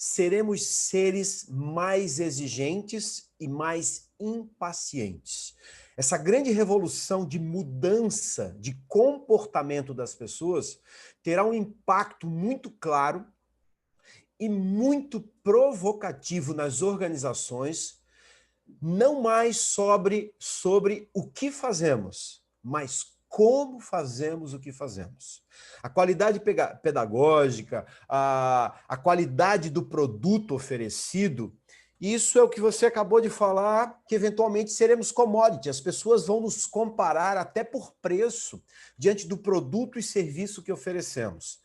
seremos seres mais exigentes e mais impacientes. Essa grande revolução de mudança de comportamento das pessoas terá um impacto muito claro e muito provocativo nas organizações, não mais sobre o que fazemos, mas como fazemos o que fazemos. A qualidade pedagógica, a qualidade do produto oferecido, isso é o que você acabou de falar, que eventualmente seremos commodity. As pessoas vão nos comparar até por preço diante do produto e serviço que oferecemos.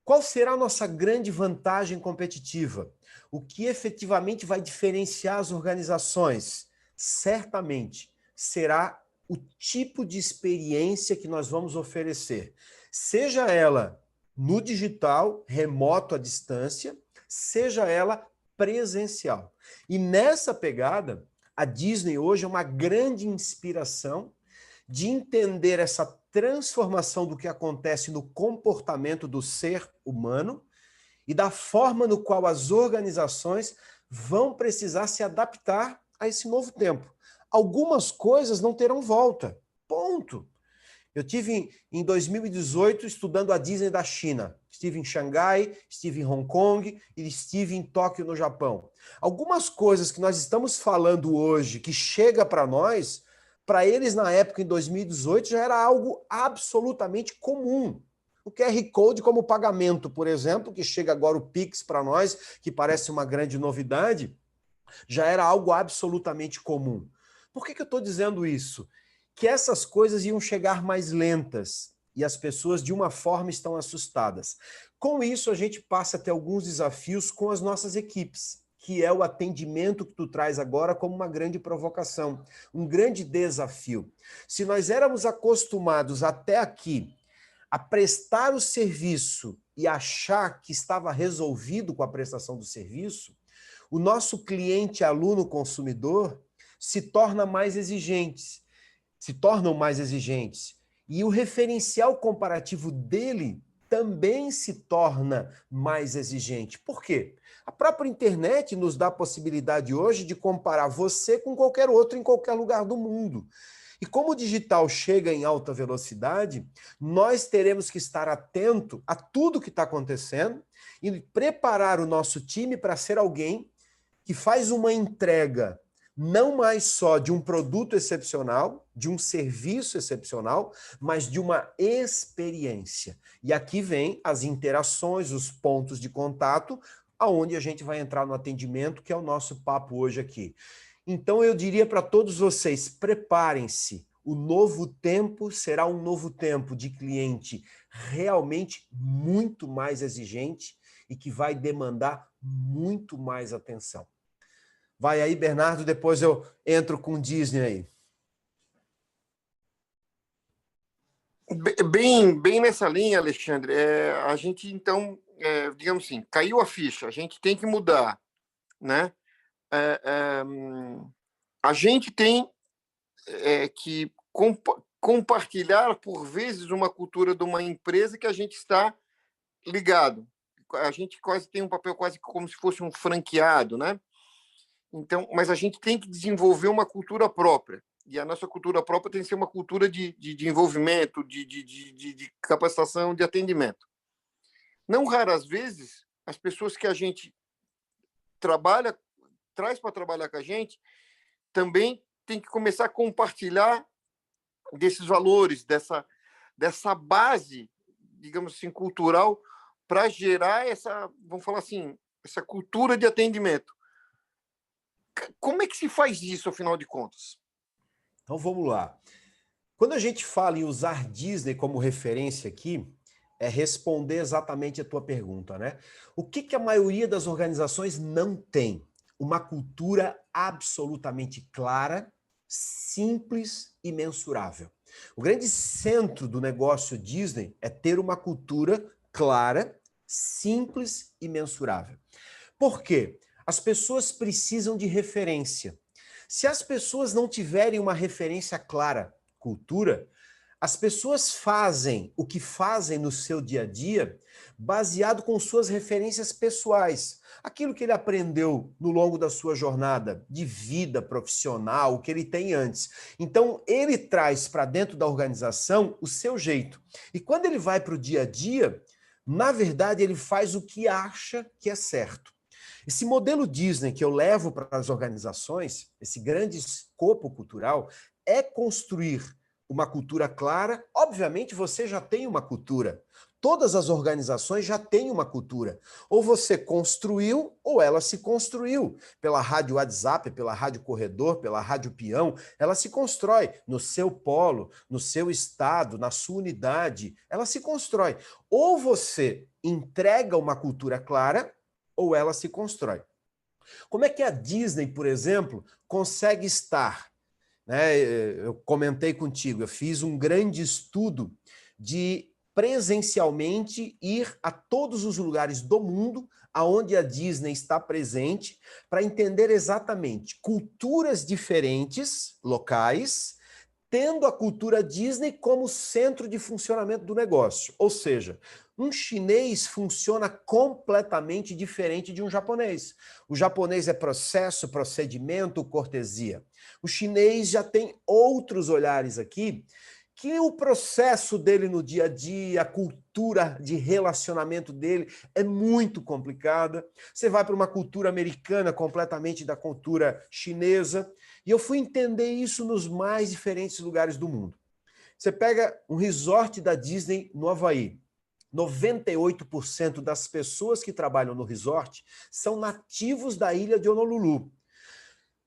Qual será a nossa grande vantagem competitiva? O que efetivamente vai diferenciar as organizações? Certamente será o tipo de experiência que nós vamos oferecer. Seja ela no digital, remoto à distância, seja ela presencial. E nessa pegada, a Disney hoje é uma grande inspiração de entender essa transformação do que acontece no comportamento do ser humano e da forma no qual as organizações vão precisar se adaptar a esse novo tempo. Algumas coisas não terão volta. Ponto. Eu tive em 2018 estudando a Disney da China. Estive em Xangai, estive em Hong Kong e estive em Tóquio, no Japão. Algumas coisas que nós estamos falando hoje, que chega para nós, para eles na época, em 2018, já era algo absolutamente comum. O QR Code como pagamento, por exemplo, que chega agora o Pix para nós, que parece uma grande novidade, já era algo absolutamente comum. Por que eu estou dizendo isso? Que essas coisas iam chegar mais lentas e as pessoas, de uma forma, estão assustadas. Com isso, a gente passa a ter alguns desafios com as nossas equipes, que é o atendimento que tu traz agora como uma grande provocação, um grande desafio. Se nós éramos acostumados até aqui a prestar o serviço e achar que estava resolvido com a prestação do serviço, o nosso cliente, aluno, consumidor, se tornam mais exigentes. E o referencial comparativo dele também se torna mais exigente. Por quê? A própria internet nos dá a possibilidade hoje de comparar você com qualquer outro em qualquer lugar do mundo. E como o digital chega em alta velocidade, nós teremos que estar atento a tudo que está acontecendo e preparar o nosso time para ser alguém que faz uma entrega não mais só de um produto excepcional, de um serviço excepcional, mas de uma experiência. E aqui vem as interações, os pontos de contato, aonde a gente vai entrar no atendimento, que é o nosso papo hoje aqui. Então eu diria para todos vocês, preparem-se. O novo tempo será um novo tempo de cliente realmente muito mais exigente e que vai demandar muito mais atenção. Vai aí, Bernardo, depois eu entro com Disney aí. Bem nessa linha, Alexandre. A gente, então, digamos assim, caiu a ficha, a gente tem que mudar, né? A gente tem que compartilhar, por vezes, uma cultura de uma empresa que a gente está ligado. A gente quase tem um papel quase como se fosse um franqueado, né? Então, mas a gente tem que desenvolver uma cultura própria. E a nossa cultura própria tem que ser uma cultura de envolvimento, de capacitação, de atendimento. Não raras vezes, as pessoas que a gente traz para trabalhar com a gente, também tem que começar a compartilhar desses valores, dessa base, digamos assim, cultural, para gerar essa, vamos falar assim, essa cultura de atendimento. Como é que se faz isso, afinal de contas? Então vamos lá. Quando a gente fala em usar Disney como referência aqui, é responder exatamente a tua pergunta, né? O que a maioria das organizações não tem? Uma cultura absolutamente clara, simples e mensurável. O grande centro do negócio Disney é ter uma cultura clara, simples e mensurável. Por quê? As pessoas precisam de referência. Se as pessoas não tiverem uma referência clara, cultura, As pessoas fazem o que fazem no seu dia a dia baseado com suas referências pessoais. Aquilo que ele aprendeu no longo da sua jornada de vida profissional, o que ele tem antes. Então, ele traz para dentro da organização o seu jeito. E quando ele vai para o dia a dia, na verdade, ele faz o que acha que é certo. Esse modelo Disney que eu levo para as organizações, esse grande escopo cultural, é construir uma cultura clara. Obviamente, você já tem uma cultura. Todas as organizações já têm uma cultura. Ou você construiu, ou ela se construiu. Pela rádio WhatsApp, pela rádio corredor, pela rádio peão, ela se constrói no seu polo, no seu estado, na sua unidade. Ela se constrói. Ou você entrega uma cultura clara, ou ela se constrói. Como é que a Disney, por exemplo, consegue estar, né? Eu comentei contigo, eu fiz um grande estudo de presencialmente ir a todos os lugares do mundo aonde a Disney está presente para entender exatamente culturas diferentes, locais, tendo a cultura Disney como centro de funcionamento do negócio. Ou seja, um chinês funciona completamente diferente de um japonês. O japonês é processo, procedimento, cortesia. O chinês já tem outros olhares aqui, que o processo dele no dia a dia, a cultura de relacionamento dele é muito complicada. Você vai para uma cultura americana completamente da cultura chinesa, e eu fui entender isso nos mais diferentes lugares do mundo. Você pega um resort da Disney no Havaí, 98% das pessoas que trabalham no resort são nativos da ilha de Honolulu.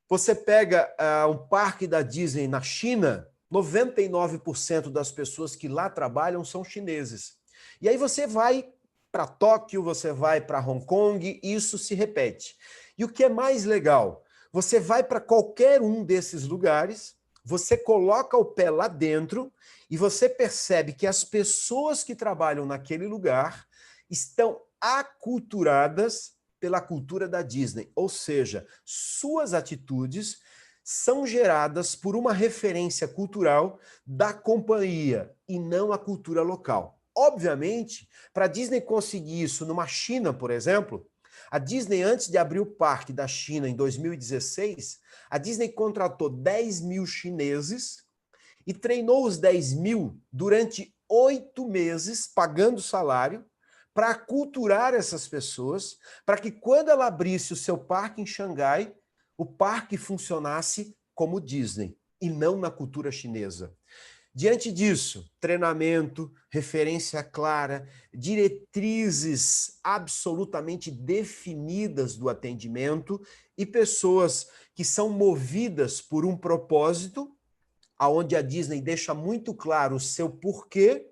Você pega um parque da Disney na China, 99% das pessoas que lá trabalham são chineses. E aí você vai para Tóquio, você vai para Hong Kong, e isso se repete. E o que é mais legal, você vai para qualquer um desses lugares, você coloca o pé lá dentro e você percebe que as pessoas que trabalham naquele lugar estão aculturadas pela cultura da Disney, ou seja, suas atitudes são geradas por uma referência cultural da companhia e não a cultura local. Obviamente, para a Disney conseguir isso numa China, por exemplo, a Disney, antes de abrir o parque da China em 2016, a Disney contratou 10 mil chineses e treinou os 10 mil durante 8 meses, pagando salário, para aculturar essas pessoas, para que quando ela abrisse o seu parque em Xangai, o parque funcionasse como Disney, e não na cultura chinesa. Diante disso, treinamento, referência clara, diretrizes absolutamente definidas do atendimento e pessoas que são movidas por um propósito, aonde a Disney deixa muito claro o seu porquê,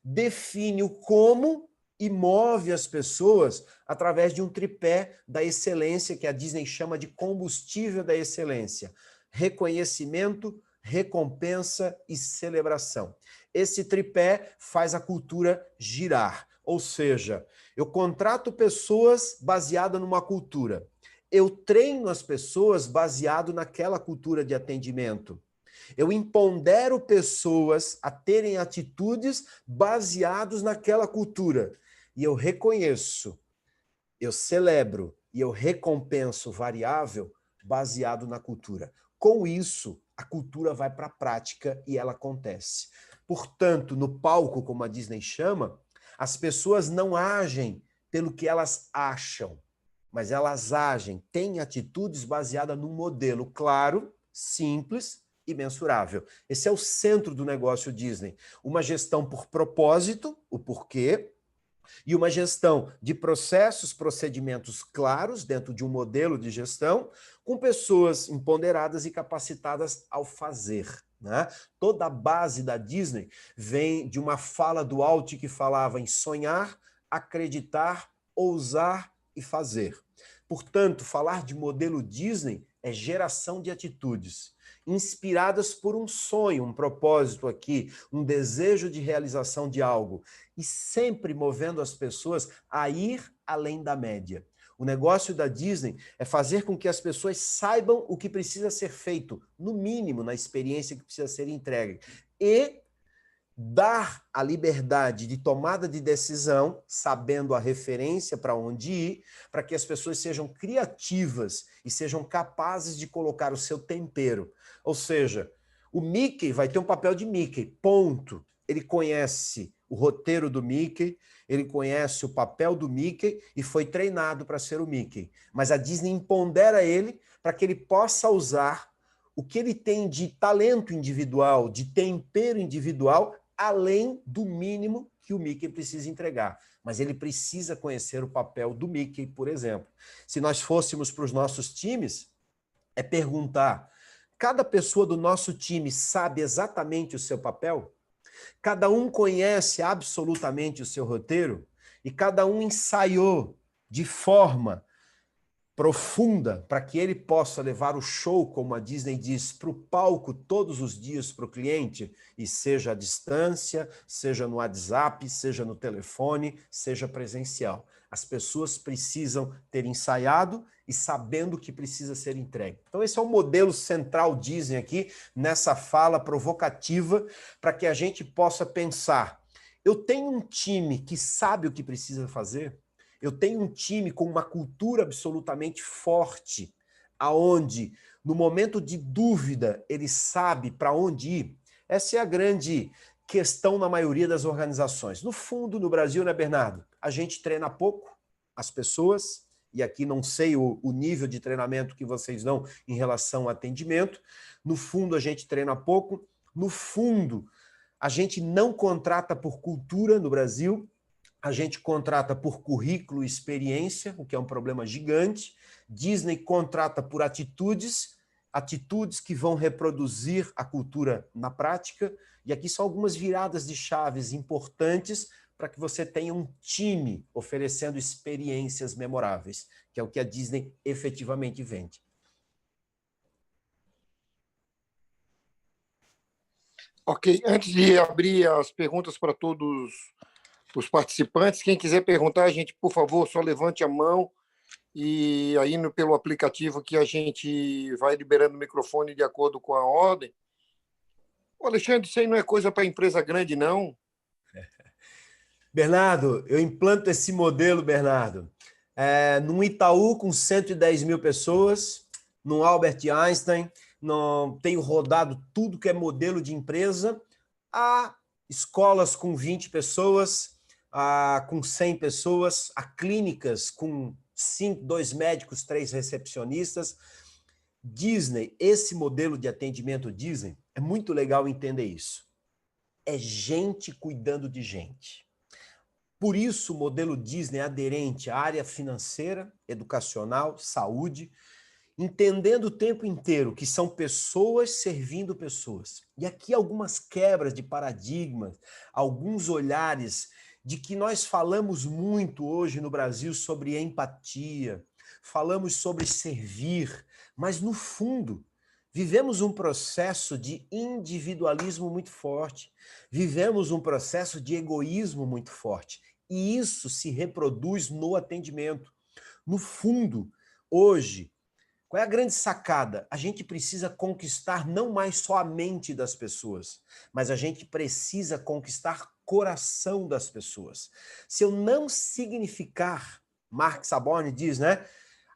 define o como e move as pessoas através de um tripé da excelência, que a Disney chama de combustível da excelência: reconhecimento, recompensa e celebração. Esse tripé faz a cultura girar, ou seja, eu contrato pessoas baseadas numa cultura, eu treino as pessoas baseado naquela cultura de atendimento, eu empodero pessoas a terem atitudes baseadas naquela cultura. E eu reconheço, eu celebro e eu recompenso variável baseado na cultura. Com isso, a cultura vai para a prática e ela acontece. Portanto, no palco, como a Disney chama, as pessoas não agem pelo que elas acham, mas elas agem, têm atitudes baseadas num modelo claro, simples e mensurável. Esse é o centro do negócio Disney. Uma gestão por propósito, o porquê, e uma gestão de processos, procedimentos claros dentro de um modelo de gestão, com pessoas empoderadas e capacitadas ao fazer. Né? Toda a base da Disney vem de uma fala do Walt que falava em sonhar, acreditar, ousar e fazer. Portanto, falar de modelo Disney é geração de atitudes inspiradas por um sonho, um propósito aqui, um desejo de realização de algo, e sempre movendo as pessoas a ir além da média. O negócio da Disney é fazer com que as pessoas saibam o que precisa ser feito, no mínimo, na experiência que precisa ser entregue, e dar a liberdade de tomada de decisão, sabendo a referência para onde ir, para que as pessoas sejam criativas e sejam capazes de colocar o seu tempero. Ou seja, o Mickey vai ter um papel de Mickey, ponto. Ele conhece o roteiro do Mickey, ele conhece o papel do Mickey e foi treinado para ser o Mickey. Mas a Disney empodera ele para que ele possa usar o que ele tem de talento individual, de tempero individual, além do mínimo que o Mickey precisa entregar. Mas ele precisa conhecer o papel do Mickey, por exemplo. Se nós fôssemos para os nossos times, é perguntar: cada pessoa do nosso time sabe exatamente o seu papel? Cada um conhece absolutamente o seu roteiro? E cada um ensaiou de forma profunda para que ele possa levar o show, como a Disney diz, para o palco todos os dias para o cliente, e seja à distância, seja no WhatsApp, seja no telefone, seja presencial. As pessoas precisam ter ensaiado e sabendo o que precisa ser entregue. Então esse é o modelo central Disney aqui, nessa fala provocativa, para que a gente possa pensar: eu tenho um time que sabe o que precisa fazer? Eu tenho um time com uma cultura absolutamente forte, aonde, no momento de dúvida, ele sabe para onde ir? Essa é a grande questão na maioria das organizações. No fundo, no Brasil, né, Bernardo? A gente treina pouco as pessoas, e aqui não sei o nível de treinamento que vocês dão em relação ao atendimento. No fundo, a gente treina pouco. No fundo, a gente não contrata por cultura no Brasil. A gente contrata por currículo e experiência, o que é um problema gigante. Disney contrata por atitudes, atitudes que vão reproduzir a cultura na prática. E aqui são algumas viradas de chaves importantes para que você tenha um time oferecendo experiências memoráveis, que é o que a Disney efetivamente vende. Ok, antes de abrir as perguntas para todos os participantes, quem quiser perguntar, a gente, por favor, só levante a mão e aí pelo aplicativo que a gente vai liberando o microfone de acordo com a ordem. Ô, Alexandre, isso aí não é coisa para empresa grande, não? Bernardo, eu implanto esse modelo, Bernardo, num Itaú com 110 mil pessoas, num Albert Einstein, tenho rodado tudo que é modelo de empresa, a escolas com 20 pessoas, com 100 pessoas, a clínicas com 5, 2 médicos, 3 recepcionistas. Disney, esse modelo de atendimento Disney, é muito legal entender isso. É gente cuidando de gente. Por isso, o modelo Disney é aderente à área financeira, educacional, saúde, entendendo o tempo inteiro que são pessoas servindo pessoas. E aqui algumas quebras de paradigmas, alguns olhares de que nós falamos muito hoje no Brasil sobre empatia, falamos sobre servir, mas no fundo vivemos um processo de individualismo muito forte, vivemos um processo de egoísmo muito forte. E isso se reproduz no atendimento. No fundo, hoje, qual é a grande sacada? A gente precisa conquistar não mais só a mente das pessoas, mas a gente precisa conquistar coração das pessoas. Se eu não significar, Mark Saborne diz, né?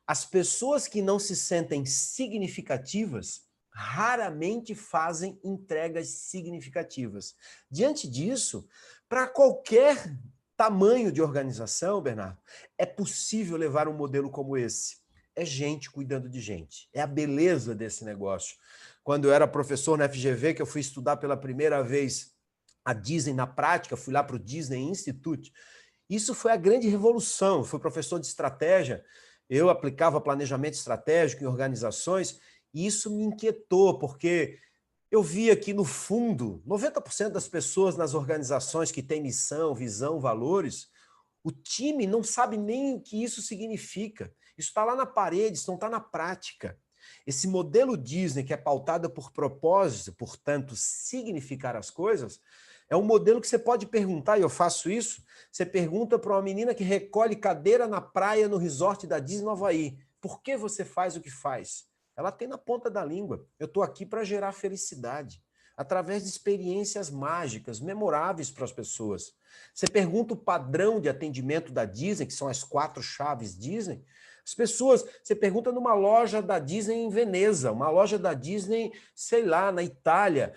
As pessoas que não se sentem significativas raramente fazem entregas significativas. Diante disso, para qualquer tamanho de organização, Bernardo, é possível levar um modelo como esse. É gente cuidando de gente. É a beleza desse negócio. Quando eu era professor na FGV, que eu fui estudar pela primeira vez a Disney na prática, fui lá para o Disney Institute. Isso foi a grande revolução. Eu fui professor de estratégia, eu aplicava planejamento estratégico em organizações, e isso me inquietou, porque eu via que, no fundo, 90% das pessoas nas organizações que têm missão, visão, valores, o time não sabe nem o que isso significa. Isso está lá na parede, isso não está na prática. Esse modelo Disney, que é pautado por propósito, portanto, significar as coisas, é um modelo que você pode perguntar, e eu faço isso, você pergunta para uma menina que recolhe cadeira na praia no resort da Disney no Havaí, por que você faz o que faz? Ela tem na ponta da língua, eu estou aqui para gerar felicidade. através de experiências mágicas, memoráveis para as pessoas. Você pergunta o padrão de atendimento da Disney, que são as 4 chaves Disney, as pessoas, você pergunta numa loja da Disney em Veneza, uma loja da Disney, sei lá, na Itália,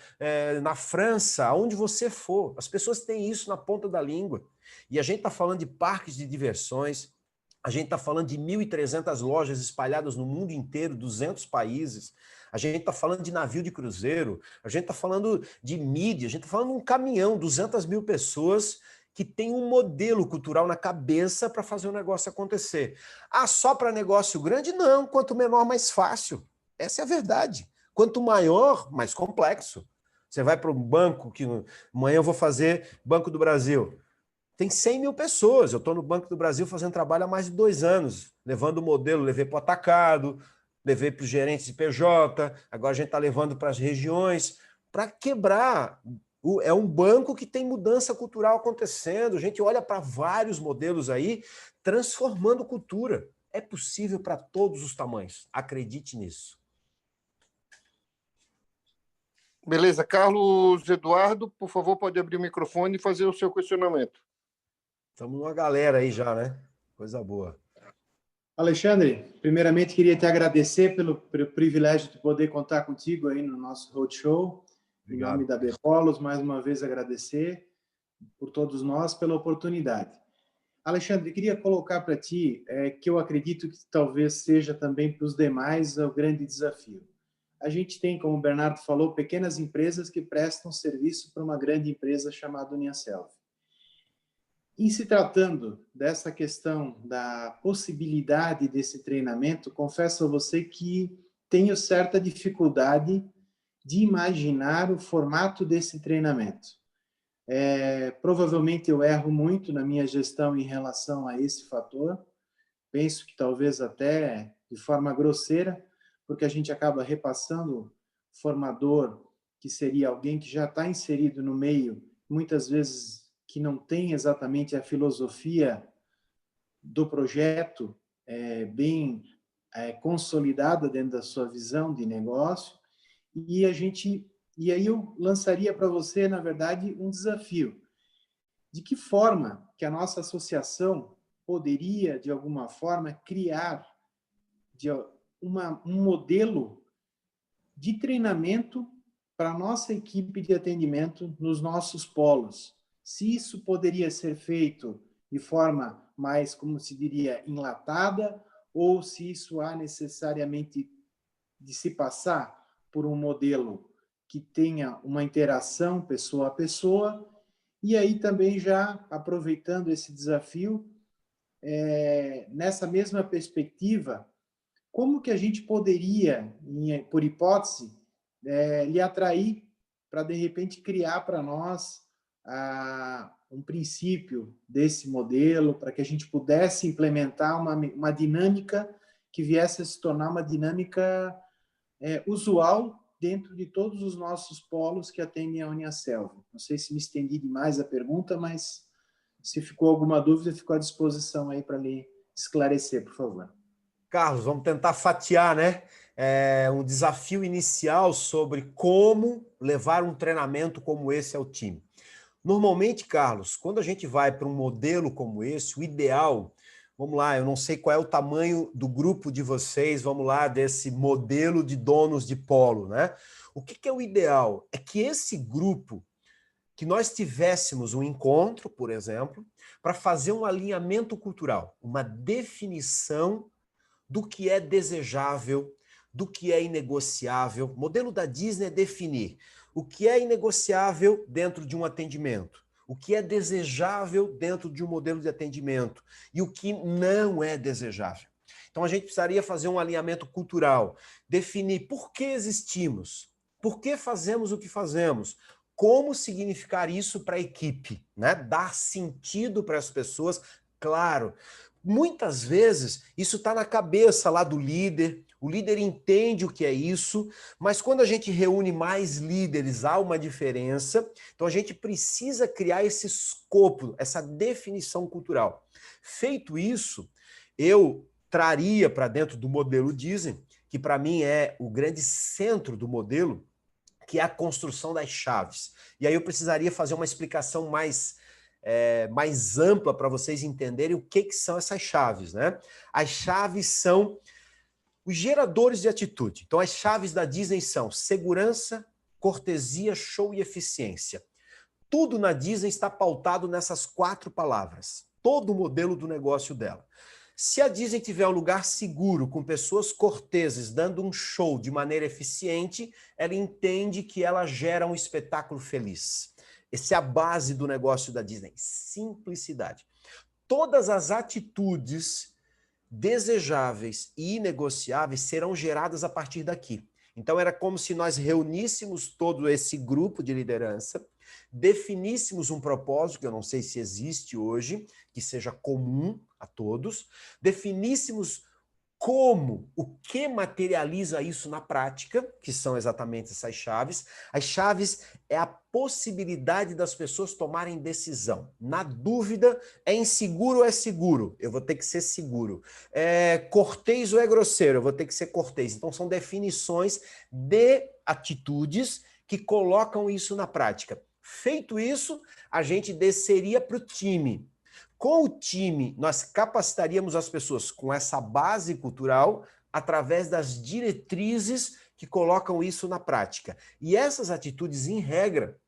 na França, aonde você for. As pessoas têm isso na ponta da língua. E a gente está falando de parques de diversões, a gente está falando de 1.300 lojas espalhadas no mundo inteiro, 200 países. A gente está falando de navio de cruzeiro, a gente está falando de mídia, a gente está falando de um caminhão, 200 mil pessoas que tem um modelo cultural na cabeça para fazer o negócio acontecer. Ah, só para negócio grande? Não, quanto menor, mais fácil. Essa é a verdade. Quanto maior, mais complexo. Você vai para um banco, que amanhã eu vou fazer Banco do Brasil. Tem 100 mil pessoas. Eu estou no Banco do Brasil fazendo trabalho há mais de 2 anos, levando o modelo, levei para o atacado, levei para os gerentes de PJ, agora a gente está levando para as regiões, para quebrar. É um banco que tem mudança cultural acontecendo. A gente olha para vários modelos aí, transformando cultura. É possível para todos os tamanhos. Acredite nisso. Beleza. Carlos Eduardo, por favor, pode abrir o microfone e fazer o seu questionamento. Estamos numa galera aí já, né? Coisa boa. Alexandre, primeiramente queria te agradecer pelo privilégio de poder contar contigo aí no nosso roadshow. Em nome da Berrolos, mais uma vez agradecer por todos nós pela oportunidade. Alexandre, queria colocar para ti que eu acredito que talvez seja também para os demais o grande desafio. A gente tem, como o Bernardo falou, pequenas empresas que prestam serviço para uma grande empresa chamada Uniaselv. Em se tratando dessa questão da possibilidade desse treinamento, confesso a você que tenho certa dificuldade de imaginar o formato desse treinamento. Provavelmente eu erro muito na minha gestão em relação a esse fator. Penso que talvez até de forma grosseira, porque a gente acaba repassando formador, que seria alguém que já está inserido no meio, muitas vezes que não tem exatamente a filosofia do projeto bem consolidada dentro da sua visão de negócio, e aí eu lançaria para você, na verdade, um desafio. De que forma que a nossa associação poderia, de alguma forma, criar um modelo de treinamento para a nossa equipe de atendimento nos nossos polos? Se isso poderia ser feito de forma mais, como se diria, enlatada, ou se isso há necessariamente de se passar por um modelo que tenha uma interação pessoa a pessoa. E aí também já aproveitando esse desafio, nessa mesma perspectiva, como que a gente poderia, por hipótese, lhe atrair para, de repente, criar para nós um princípio desse modelo, para que a gente pudesse implementar uma dinâmica que viesse a se tornar uma dinâmica usual dentro de todos os nossos polos que atendem a Uniaselv. Não sei se me estendi demais a pergunta, mas se ficou alguma dúvida, fico à disposição aí para lhe esclarecer, por favor. Carlos, vamos tentar fatiar, né? Um desafio inicial sobre como levar um treinamento como esse ao time. Normalmente, Carlos, quando a gente vai para um modelo como esse, o ideal, vamos lá, eu não sei qual é o tamanho do grupo de vocês, vamos lá, desse modelo de donos de polo, né? O que é o ideal? É que esse grupo, que nós tivéssemos um encontro, por exemplo, para fazer um alinhamento cultural, uma definição do que é desejável, do que é inegociável. O modelo da Disney é definir o que é inegociável dentro de um atendimento, o que é desejável dentro de um modelo de atendimento e o que não é desejável. Então a gente precisaria fazer um alinhamento cultural, definir por que existimos, por que fazemos o que fazemos, como significar isso para a equipe, né? Dar sentido para as pessoas, claro. Muitas vezes isso está na cabeça lá do líder, o líder entende o que é isso, mas quando a gente reúne mais líderes há uma diferença, então a gente precisa criar esse escopo, essa definição cultural. Feito isso, eu traria para dentro do modelo Disney, que para mim é o grande centro do modelo, que é a construção das chaves. E aí eu precisaria fazer uma explicação mais ampla para vocês entenderem o que são essas chaves, né? As chaves são os geradores de atitude. Então, as chaves da Disney são segurança, cortesia, show e eficiência. Tudo na Disney está pautado nessas 4 palavras. Todo o modelo do negócio dela. Se a Disney tiver um lugar seguro, com pessoas corteses, dando um show de maneira eficiente, ela entende que ela gera um espetáculo feliz. Essa é a base do negócio da Disney. Simplicidade. Todas as atitudes desejáveis e inegociáveis serão geradas a partir daqui. Então, era como se nós reuníssemos todo esse grupo de liderança, definíssemos um propósito, que eu não sei se existe hoje, que seja comum a todos, definíssemos como, o que materializa isso na prática, que são exatamente essas chaves. As chaves é a possibilidade das pessoas tomarem decisão. Na dúvida, é inseguro ou é seguro? Eu vou ter que ser seguro. É cortês ou é grosseiro? Eu vou ter que ser cortês. Então, são definições de atitudes que colocam isso na prática. Feito isso, a gente desceria para o time. Com o time, nós capacitaríamos as pessoas com essa base cultural através das diretrizes que colocam isso na prática. E essas atitudes, em regra,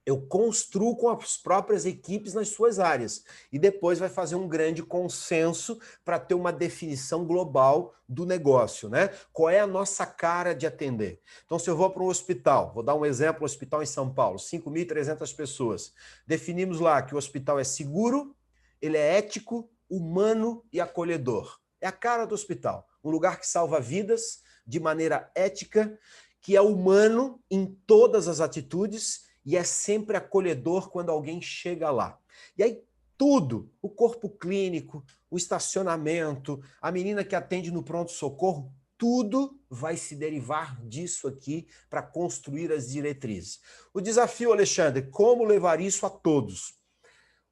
eu construo com as próprias equipes nas suas áreas. E depois vai fazer um grande consenso para ter uma definição global do negócio, né? Qual é a nossa cara de atender? Então, se eu vou para um hospital, vou dar um exemplo, um hospital em São Paulo, 5.300 pessoas. Definimos lá que o hospital é seguro, ele é ético, humano e acolhedor. É a cara do hospital. Um lugar que salva vidas de maneira ética, que é humano em todas as atitudes e é sempre acolhedor quando alguém chega lá. E aí tudo, o corpo clínico, o estacionamento, a menina que atende no pronto-socorro, tudo vai se derivar disso aqui para construir as diretrizes. O desafio, Alexandre, como levar isso a todos?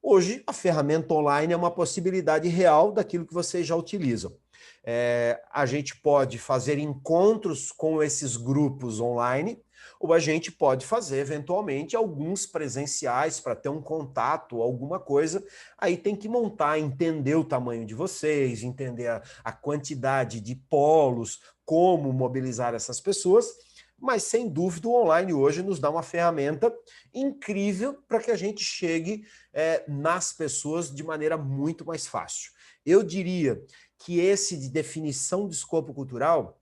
Hoje, a ferramenta online é uma possibilidade real daquilo que vocês já utilizam. A gente pode fazer encontros com esses grupos online, ou a gente pode fazer, eventualmente, alguns presenciais para ter um contato, alguma coisa. Aí tem que montar, entender o tamanho de vocês, entender a quantidade de polos, como mobilizar essas pessoas. Mas, sem dúvida, o online hoje nos dá uma ferramenta incrível para que a gente chegue nas pessoas de maneira muito mais fácil. Eu diria que esse de definição de escopo cultural,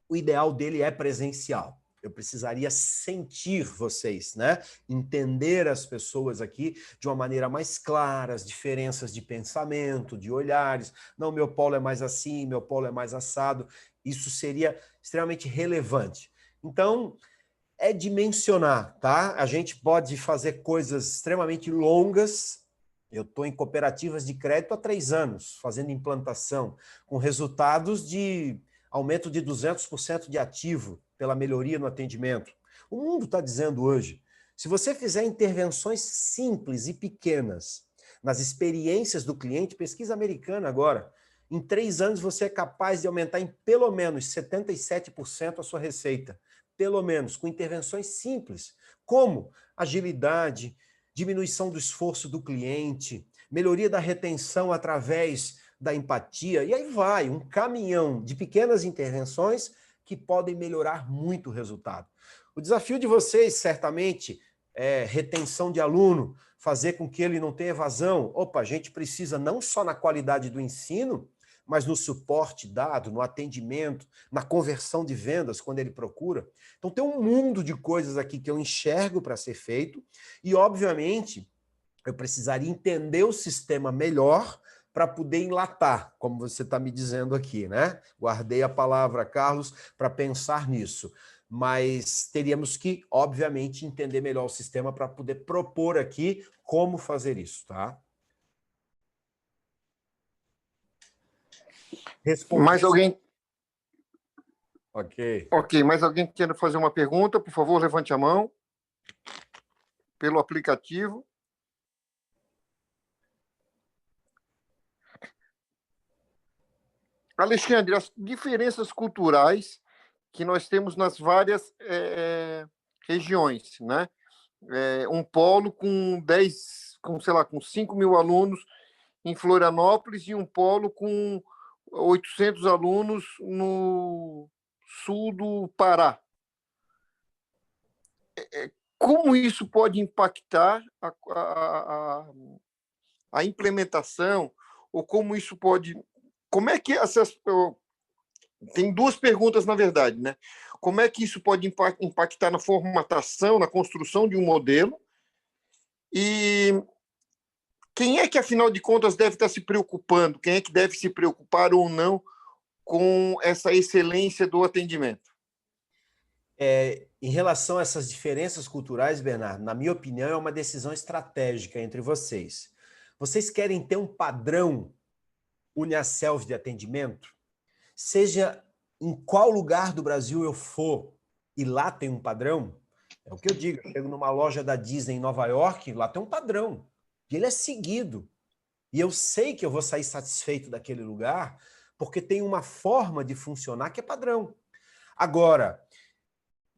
o ideal dele é presencial. Eu precisaria sentir vocês, né? Entender as pessoas aqui de uma maneira mais clara, as diferenças de pensamento, de olhares. Não, meu polo é mais assim, meu polo é mais assado. Isso seria extremamente relevante. Então, é dimensionar, tá? A gente pode fazer coisas extremamente longas. Eu estou em cooperativas de crédito há 3 anos, fazendo implantação, com resultados de aumento de 200% de ativo pela melhoria no atendimento. O mundo está dizendo hoje, se você fizer intervenções simples e pequenas nas experiências do cliente, pesquisa americana agora, em 3 anos você é capaz de aumentar em pelo menos 77% a sua receita. Pelo menos, com intervenções simples, como agilidade, diminuição do esforço do cliente, melhoria da retenção através da empatia, e aí vai, um caminhão de pequenas intervenções que podem melhorar muito o resultado. O desafio de vocês, certamente, é retenção de aluno, fazer com que ele não tenha evasão. Opa, a gente precisa não só na qualidade do ensino, mas no suporte dado, no atendimento, na conversão de vendas, quando ele procura. Então, tem um mundo de coisas aqui que eu enxergo para ser feito e, obviamente, eu precisaria entender o sistema melhor para poder enlatar, como você está me dizendo aqui, né? Guardei a palavra, Carlos, para pensar nisso. Mas teríamos que, obviamente, entender melhor o sistema para poder propor aqui como fazer isso, tá? Respondi. Mais alguém? Ok. Ok, mais alguém quer fazer uma pergunta? Por favor, levante a mão. Pelo aplicativo. Alexandre, as diferenças culturais que nós temos nas várias regiões, né? Um polo com 10, sei lá, com 5 mil alunos em Florianópolis e um polo com 800 alunos no sul do Pará. Como isso pode impactar a implementação, ou como isso pode... Como é que essas... Tem duas perguntas, na verdade, né? Como é que isso pode impactar na formatação, na construção de um modelo? E quem é que, afinal de contas, deve estar se preocupando? Quem é que deve se preocupar ou não com essa excelência do atendimento? Em relação a essas diferenças culturais, Bernardo, na minha opinião, é uma decisão estratégica entre vocês. Vocês querem ter um padrão Uniaselv de atendimento? Seja em qual lugar do Brasil eu for e lá tem um padrão, é o que eu digo, eu chego numa loja da Disney em Nova York, lá tem um padrão, e ele é seguido. E eu sei que eu vou sair satisfeito daquele lugar, porque tem uma forma de funcionar que é padrão. Agora,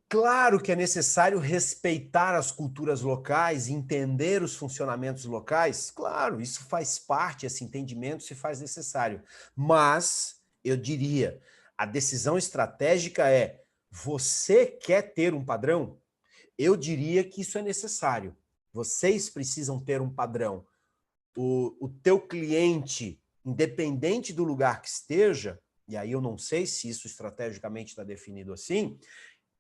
claro que é necessário respeitar as culturas locais, entender os funcionamentos locais, claro, isso faz parte, esse entendimento se faz necessário. Mas, eu diria, a decisão estratégica é, você quer ter um padrão? Eu diria que isso é necessário. Vocês precisam ter um padrão. O teu cliente, independente do lugar que esteja, e aí eu não sei se isso estrategicamente está definido assim,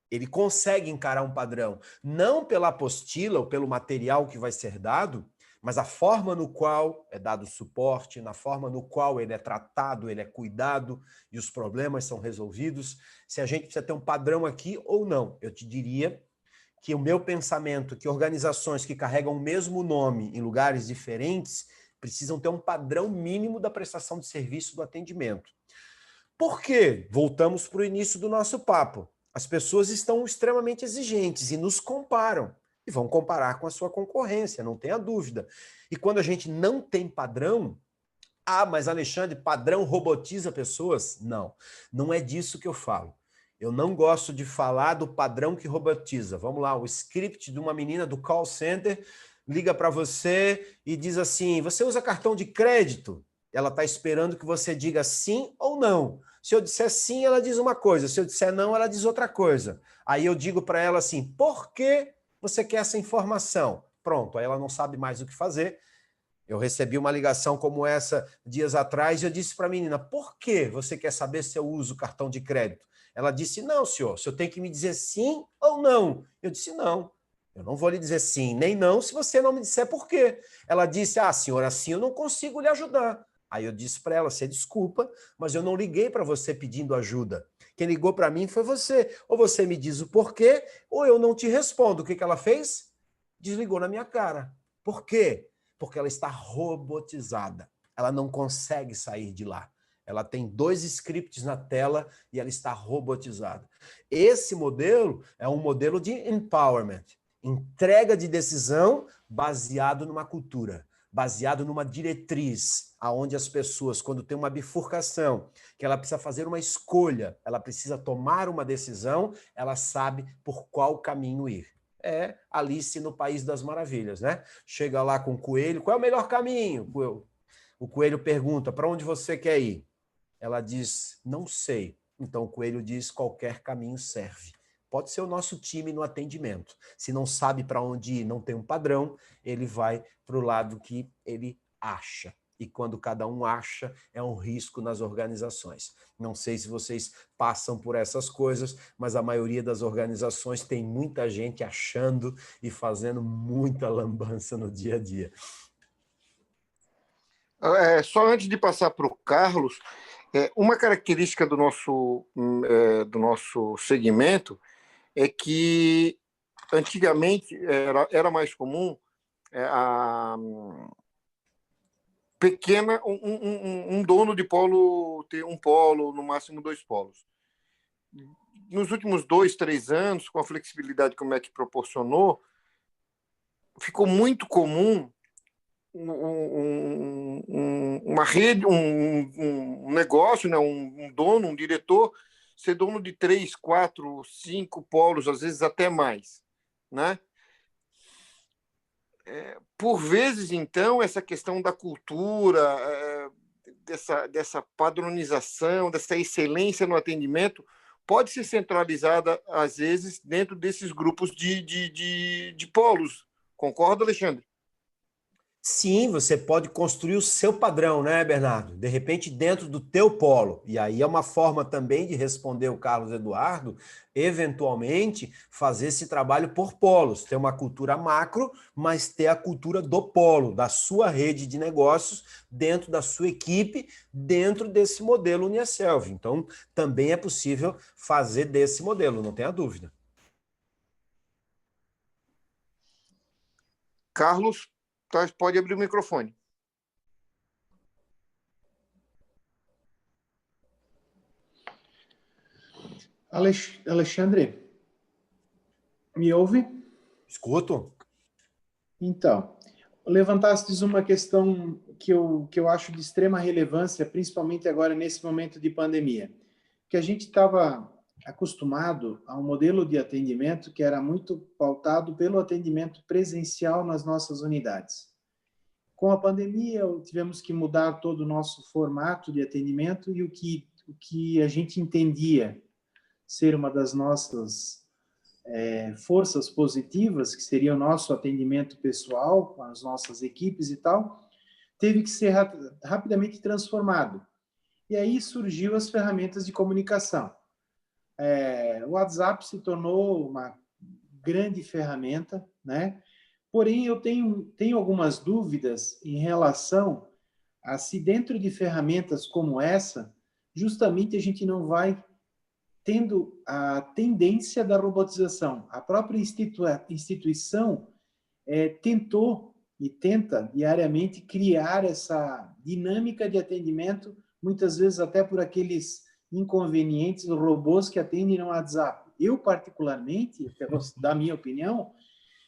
ele consegue encarar um padrão, não pela apostila ou pelo material que vai ser dado, mas a forma no qual é dado suporte, na forma no qual ele é tratado, ele é cuidado e os problemas são resolvidos, se a gente precisa ter um padrão aqui ou não. Eu te diria que o meu pensamento, que organizações que carregam o mesmo nome em lugares diferentes, precisam ter um padrão mínimo da prestação de serviço do atendimento. Por quê? Voltamos para o início do nosso papo. As pessoas estão extremamente exigentes e nos comparam. E vão comparar com a sua concorrência, não tenha dúvida. E quando a gente não tem padrão, mas Alexandre, padrão robotiza pessoas? Não, não é disso que eu falo. Eu não gosto de falar do padrão que robotiza. Vamos lá, o script de uma menina do call center liga para você e diz assim, você usa cartão de crédito? Ela está esperando que você diga sim ou não. Se eu disser sim, ela diz uma coisa. Se eu disser não, ela diz outra coisa. Aí eu digo para ela assim, por que você quer essa informação? Pronto, aí ela não sabe mais o que fazer. Eu recebi uma ligação como essa dias atrás e eu disse para a menina, por que você quer saber se eu uso cartão de crédito? Ela disse, não, senhor, o senhor tem que me dizer sim ou não. Eu disse, não, eu não vou lhe dizer sim nem não se você não me disser por quê. Ela disse, senhora, assim eu não consigo lhe ajudar. Aí eu disse para ela, você desculpa, mas eu não liguei para você pedindo ajuda. Quem ligou para mim foi você. Ou você me diz o porquê, ou eu não te respondo. O que ela fez? Desligou na minha cara. Por quê? Porque ela está robotizada. Ela não consegue sair de lá. Ela tem 2 scripts na tela e ela está robotizada. Esse modelo é um modelo de empowerment, entrega de decisão baseado numa cultura, baseado numa diretriz, aonde as pessoas, quando tem uma bifurcação, que ela precisa fazer uma escolha, ela precisa tomar uma decisão, ela sabe por qual caminho ir. É Alice no País das Maravilhas, né? Chega lá com o coelho, qual é o melhor caminho? O coelho pergunta, para onde você quer ir? Ela diz, não sei. Então o coelho diz, qualquer caminho serve. Pode ser o nosso time no atendimento. Se não sabe para onde ir, não tem um padrão, ele vai para o lado que ele acha. E quando cada um acha, é um risco nas organizações. Não sei se vocês passam por essas coisas, mas a maioria das organizações tem muita gente achando e fazendo muita lambança no dia a dia. Só antes de passar para o Carlos, uma característica do nosso segmento é que antigamente era mais comum um dono de polo ter um polo, no máximo 2 polos. Nos últimos 2, 3 anos, com a flexibilidade que o MEC proporcionou, ficou muito comum uma rede, um negócio, né? um dono, um diretor, ser dono de 3, 4, 5 polos, às vezes até mais. né? Por vezes, então, essa questão da cultura, dessa padronização, dessa excelência no atendimento, pode ser centralizada, às vezes, dentro desses grupos de polos. Concorda, Alexandre? Sim, você pode construir o seu padrão, né, Bernardo? De repente, dentro do teu polo. E aí é uma forma também de responder o Carlos Eduardo, eventualmente, fazer esse trabalho por polos. Ter uma cultura macro, mas ter a cultura do polo, da sua rede de negócios, dentro da sua equipe, dentro desse modelo Uniaselv. Então, também é possível fazer desse modelo, não tenha dúvida. Carlos, pode abrir o microfone. Alexandre, me ouve? Escuto? Então, levantastes uma questão que eu acho de extrema relevância, principalmente agora nesse momento de pandemia, que a gente estava acostumado a um modelo de atendimento que era muito pautado pelo atendimento presencial nas nossas unidades. Com a pandemia, tivemos que mudar todo o nosso formato de atendimento e o que a gente entendia ser uma das nossas forças positivas, que seria o nosso atendimento pessoal, com as nossas equipes e tal, teve que ser rapidamente transformado. E aí surgiu as ferramentas de comunicação. O WhatsApp se tornou uma grande ferramenta, né? Porém, eu tenho algumas dúvidas em relação a se dentro de ferramentas como essa, justamente a gente não vai tendo a tendência da robotização. A própria instituição tentou e tenta diariamente criar essa dinâmica de atendimento, muitas vezes até por aqueles inconvenientes robôs que atendem no WhatsApp. Eu, particularmente, da minha opinião,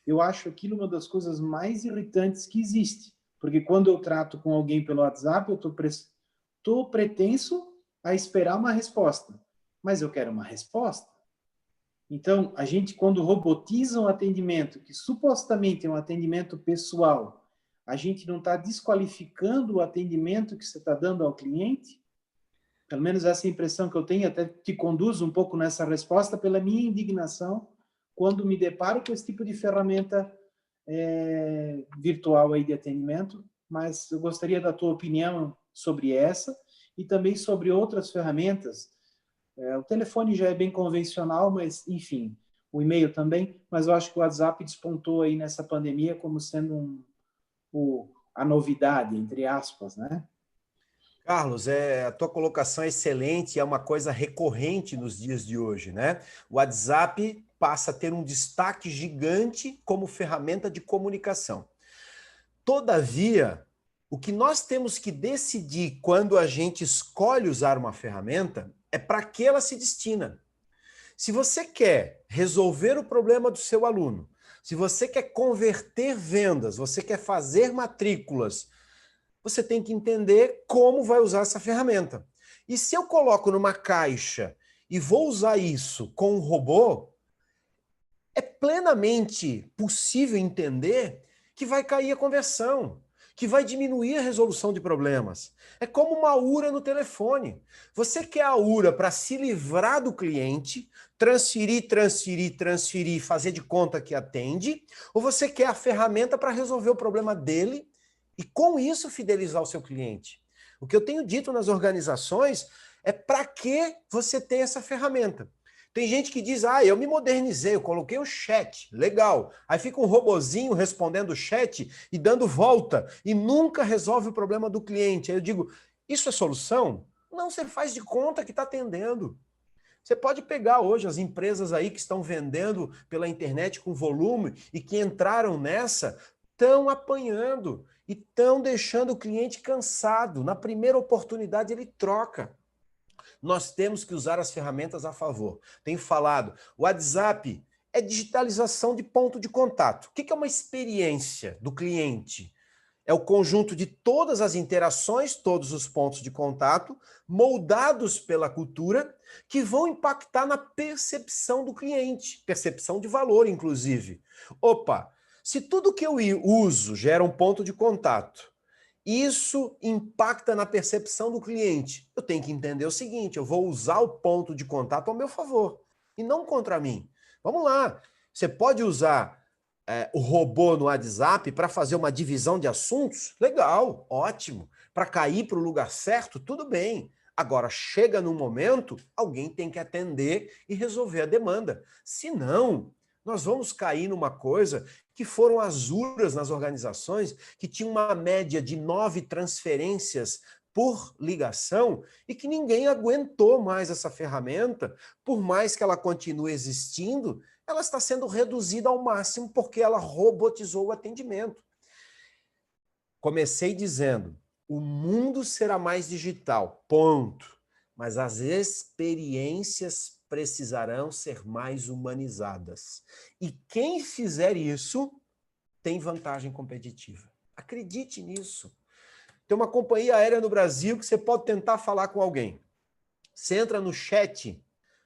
eu acho aquilo uma das coisas mais irritantes que existe. Porque quando eu trato com alguém pelo WhatsApp, eu estou pretenso a esperar uma resposta. Mas eu quero uma resposta. Então, a gente, quando robotiza um atendimento, que supostamente é um atendimento pessoal, a gente não está desqualificando o atendimento que você está dando ao cliente? Pelo menos essa é a impressão que eu tenho, até te conduz um pouco nessa resposta pela minha indignação quando me deparo com esse tipo de ferramenta virtual aí de atendimento, mas eu gostaria da tua opinião sobre essa e também sobre outras ferramentas. O telefone já é bem convencional, mas, enfim, o e-mail também, mas eu acho que o WhatsApp despontou aí nessa pandemia como sendo a novidade, entre aspas, né? Carlos, a tua colocação é excelente, é uma coisa recorrente nos dias de hoje, né? O WhatsApp passa a ter um destaque gigante como ferramenta de comunicação. Todavia, o que nós temos que decidir quando a gente escolhe usar uma ferramenta é para que ela se destina. Se você quer resolver o problema do seu aluno, se você quer converter vendas, você quer fazer matrículas, você tem que entender como vai usar essa ferramenta. E se eu coloco numa caixa e vou usar isso com um robô, é plenamente possível entender que vai cair a conversão, que vai diminuir a resolução de problemas. É como uma URA no telefone. Você quer a URA para se livrar do cliente, transferir, fazer de conta que atende, ou você quer a ferramenta para resolver o problema dele e, com isso, fidelizar o seu cliente? O que eu tenho dito nas organizações é para que você tem essa ferramenta. Tem gente que diz, eu me modernizei, eu coloquei o chat, legal. Aí fica um robozinho respondendo o chat e dando volta e nunca resolve o problema do cliente. Aí eu digo, isso é solução? Não, você faz de conta que está atendendo. Você pode pegar hoje as empresas aí que estão vendendo pela internet com volume e que entraram nessa, estão apanhando e estão deixando o cliente cansado. Na primeira oportunidade ele troca. Nós temos que usar as ferramentas a favor. Tenho falado, o WhatsApp é digitalização de ponto de contato. O que é uma experiência do cliente? É o conjunto de todas as interações, todos os pontos de contato, moldados pela cultura, que vão impactar na percepção do cliente, percepção de valor, inclusive. Opa, se tudo que eu uso gera um ponto de contato, isso impacta na percepção do cliente. Eu tenho que entender o seguinte, eu vou usar o ponto de contato ao meu favor e não contra mim. Vamos lá, você pode usar o robô no WhatsApp para fazer uma divisão de assuntos? Legal, ótimo. Para cair para o lugar certo, tudo bem. Agora, chega num momento, alguém tem que atender e resolver a demanda. Senão, nós vamos cair numa coisa que foram as URAs nas organizações, que tinham uma média de 9 transferências por ligação e que ninguém aguentou mais essa ferramenta, por mais que ela continue existindo, ela está sendo reduzida ao máximo porque ela robotizou o atendimento. Comecei dizendo, o mundo será mais digital, ponto. Mas as experiências precisarão ser mais humanizadas. E quem fizer isso tem vantagem competitiva. Acredite nisso. Tem uma companhia aérea no Brasil que você pode tentar falar com alguém. Você entra no chat.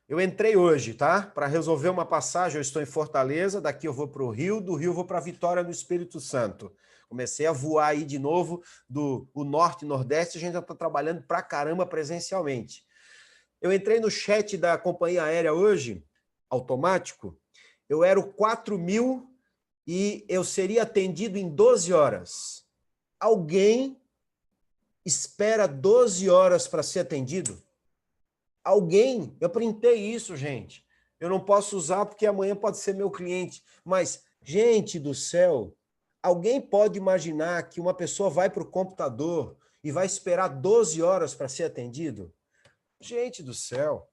Eu entrei hoje, tá? Para resolver uma passagem, eu estou em Fortaleza, daqui eu vou para o Rio, do Rio eu vou para Vitória, no Espírito Santo. Comecei a voar aí de novo do norte e nordeste, a gente já está trabalhando pra caramba presencialmente. Eu entrei no chat da companhia aérea hoje, automático, eu era o 4.000 e eu seria atendido em 12 horas. Alguém espera 12 horas para ser atendido? Alguém, eu printei isso, gente. Eu não posso usar porque amanhã pode ser meu cliente. Mas, gente do céu, alguém pode imaginar que uma pessoa vai para o computador e vai esperar 12 horas para ser atendido? Gente do céu.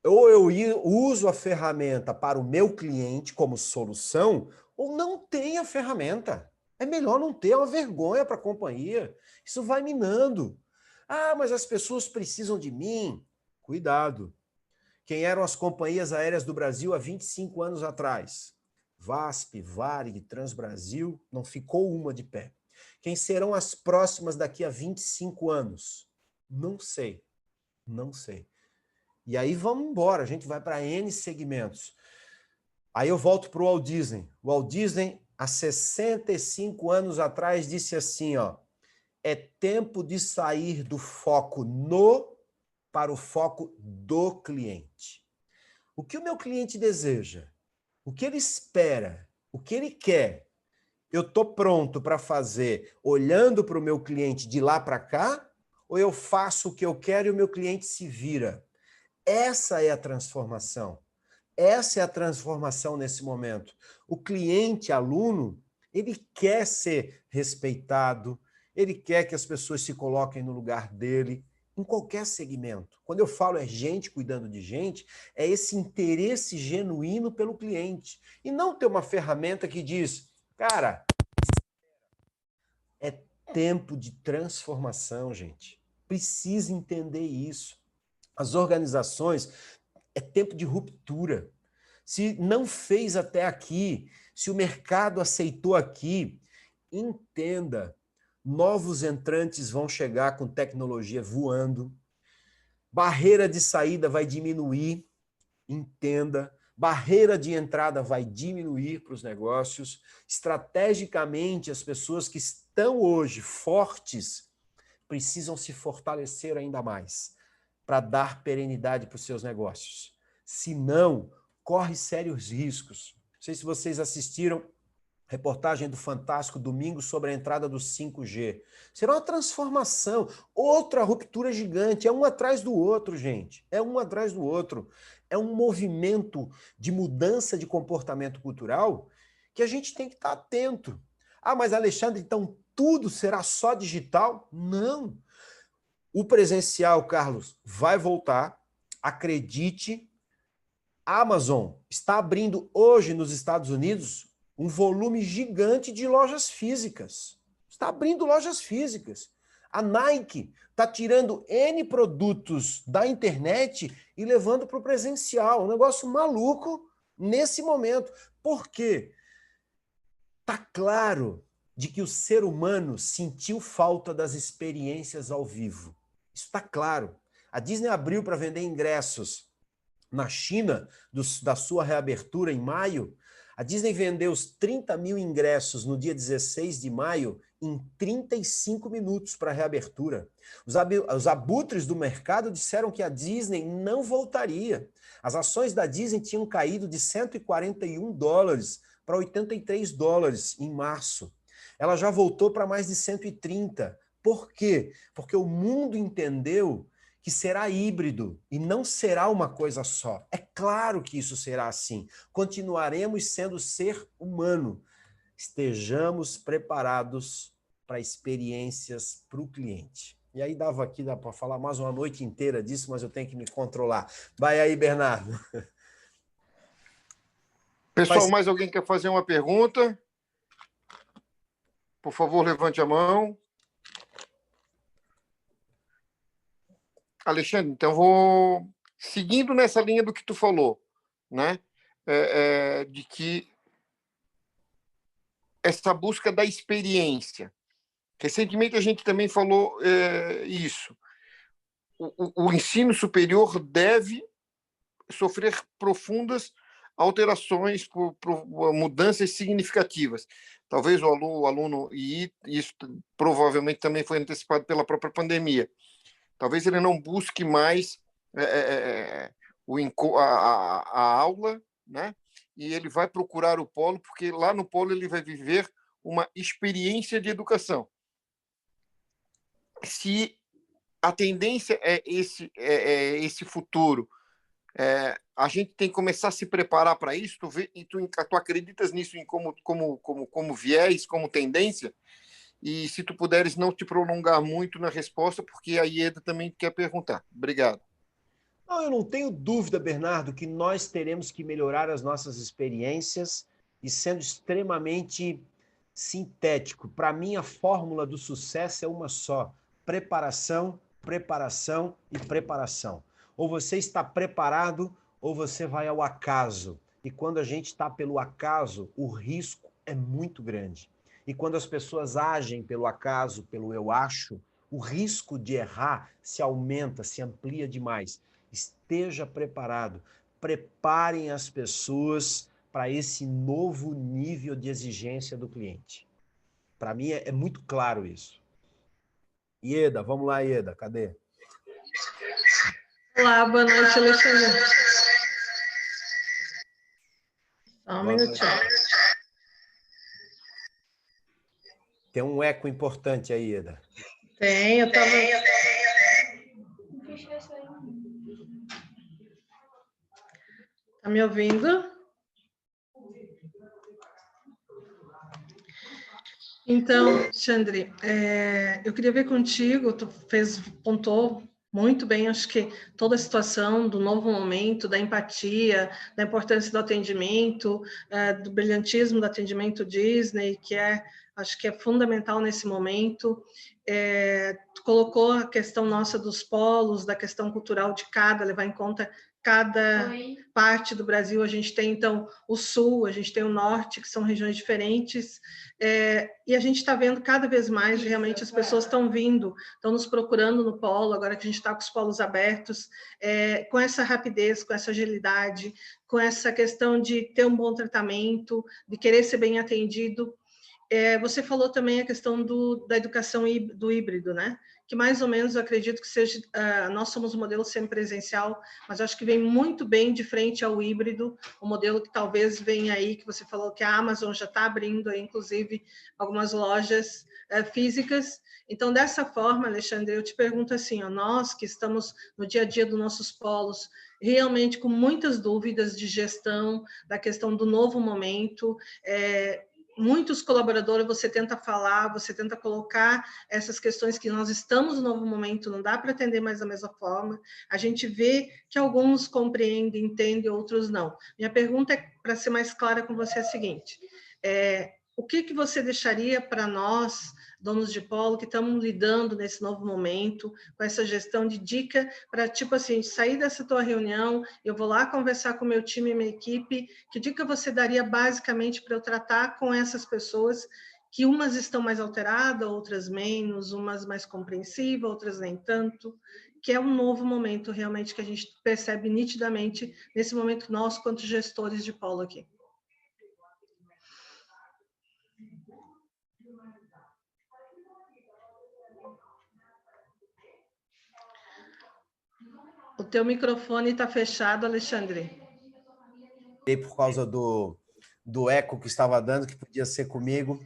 Ou eu uso a ferramenta para o meu cliente como solução, ou não tem a ferramenta. É melhor não ter, é uma vergonha para a companhia. Isso vai minando. Ah, mas as pessoas precisam de mim. Cuidado. Quem eram as companhias aéreas do Brasil há 25 anos atrás? VASP, Varig, Transbrasil, não ficou uma de pé. Quem serão as próximas daqui a 25 anos? Não sei. Não sei. E aí vamos embora, a gente vai para N segmentos. Aí eu volto para o Walt Disney. O Walt Disney, há 65 anos atrás, disse assim, ó, é tempo de sair do foco no para o foco do cliente. O que o meu cliente deseja? O que ele espera? O que ele quer? Eu estou pronto para fazer olhando para o meu cliente de lá para cá? Ou eu faço o que eu quero e o meu cliente se vira? Essa é a transformação. Essa é a transformação nesse momento. O cliente, aluno, ele quer ser respeitado, ele quer que as pessoas se coloquem no lugar dele, em qualquer segmento. Quando eu falo é gente cuidando de gente, é esse interesse genuíno pelo cliente. E não ter uma ferramenta que diz, cara, é tempo de transformação, gente. Precisa entender isso. As organizações, é tempo de ruptura. Se não fez até aqui, se o mercado aceitou aqui, entenda, novos entrantes vão chegar com tecnologia voando, barreira de saída vai diminuir, entenda, barreira de entrada vai diminuir para os negócios, estrategicamente as pessoas que estão hoje fortes precisam se fortalecer ainda mais para dar perenidade para os seus negócios. Se não, corre sérios riscos. Não sei se vocês assistiram reportagem do Fantástico domingo sobre a entrada do 5G. Será uma transformação, outra ruptura gigante, é um atrás do outro, gente. É um atrás do outro. É um movimento de mudança de comportamento cultural que a gente tem que estar atento. Ah, mas Alexandre, então tudo será só digital? Não. O presencial, Carlos, vai voltar. Acredite, a Amazon está abrindo hoje nos Estados Unidos um volume gigante de lojas físicas. Está abrindo lojas físicas. A Nike está tirando N produtos da internet e levando para o presencial. Um negócio maluco nesse momento. Por quê? Está claro de que o ser humano sentiu falta das experiências ao vivo. Isso está claro. A Disney abriu para vender ingressos na China, da sua reabertura em maio. A Disney vendeu os 30 mil ingressos no dia 16 de maio em 35 minutos para a reabertura. Os abutres do mercado disseram que a Disney não voltaria. As ações da Disney tinham caído de $141 para $83 em março. Ela já voltou para mais de 130. Por quê? Porque o mundo entendeu que será híbrido e não será uma coisa só. É claro que isso será assim. Continuaremos sendo ser humano. Estejamos preparados para experiências para o cliente. E aí dá para falar mais uma noite inteira disso, mas eu tenho que me controlar. Vai aí, Bernardo. Pessoal, mais alguém quer fazer uma pergunta? Por favor, levante a mão. Alexandre, então vou seguindo nessa linha do que tu falou, né? De que essa busca da experiência. Recentemente a gente também falou isso. O ensino superior deve sofrer profundas alterações por mudanças significativas. Talvez o aluno, e isso provavelmente também foi antecipado pela própria pandemia, talvez ele não busque mais a aula, né? E ele vai procurar o polo, porque lá no polo ele vai viver uma experiência de educação. Se a tendência é esse futuro, a gente tem que começar a se preparar para isso. Tu acreditas nisso como viés, como tendência? E se tu puderes não te prolongar muito na resposta, porque a Ieda também quer perguntar. Obrigado. Não, eu não tenho dúvida, Bernardo, que nós teremos que melhorar as nossas experiências e sendo extremamente sintético. Para mim, a fórmula do sucesso é uma só: preparação, preparação e preparação. Ou você está preparado ou você vai ao acaso. E quando a gente está pelo acaso, o risco é muito grande. E quando as pessoas agem pelo acaso, pelo eu acho, o risco de errar se aumenta, se amplia demais. Esteja preparado. Preparem as pessoas para esse novo nível de exigência do cliente. Para mim é muito claro isso. Ieda, vamos lá, Ieda, cadê? Olá, boa noite, Alexandre. Só um minutinho. Tem um eco importante aí, Ieda. Tem, eu estava... Tá me ouvindo? Então, Alexandre, eu queria ver contigo, tu pontuou muito bem, acho que toda a situação do novo momento, da empatia, da importância do atendimento, do brilhantismo do atendimento Disney, acho que é fundamental nesse momento. Tu colocou a questão nossa dos polos, da questão cultural de levar em conta cada parte do Brasil. A gente tem, então, o Sul, a gente tem o Norte, que são regiões diferentes, e a gente está vendo cada vez mais, realmente, as pessoas estão vindo, estão nos procurando no polo, agora que a gente está com os polos abertos, com essa rapidez, com essa agilidade, com essa questão de ter um bom tratamento, de querer ser bem atendido. Você falou também a questão da educação do híbrido, né? Que mais ou menos eu acredito que seja, nós somos um modelo semipresencial, mas acho que vem muito bem de frente ao híbrido, o modelo que talvez venha aí, que você falou que a Amazon já está abrindo aí, inclusive, algumas lojas físicas. Então, dessa forma, Alexandre, eu te pergunto assim, nós que estamos no dia a dia dos nossos polos, realmente com muitas dúvidas de gestão, da questão do novo momento, muitos colaboradores, você tenta falar, você tenta colocar essas questões que nós estamos no novo momento, não dá para atender mais da mesma forma. A gente vê que alguns compreendem, entendem, outros não. Minha pergunta, para ser mais clara com você, é a seguinte: o que você deixaria para nós, donos de polo, que estamos lidando nesse novo momento, com essa gestão de dica, para, tipo assim, sair dessa tua reunião, eu vou lá conversar com o meu time e minha equipe, que dica você daria basicamente para eu tratar com essas pessoas que umas estão mais alteradas, outras menos, umas mais compreensivas, outras nem tanto, que é um novo momento realmente que a gente percebe nitidamente nesse momento nós, quanto gestores de polo aqui. O teu microfone está fechado, Alexandre. Por causa do eco que estava dando, que podia ser comigo.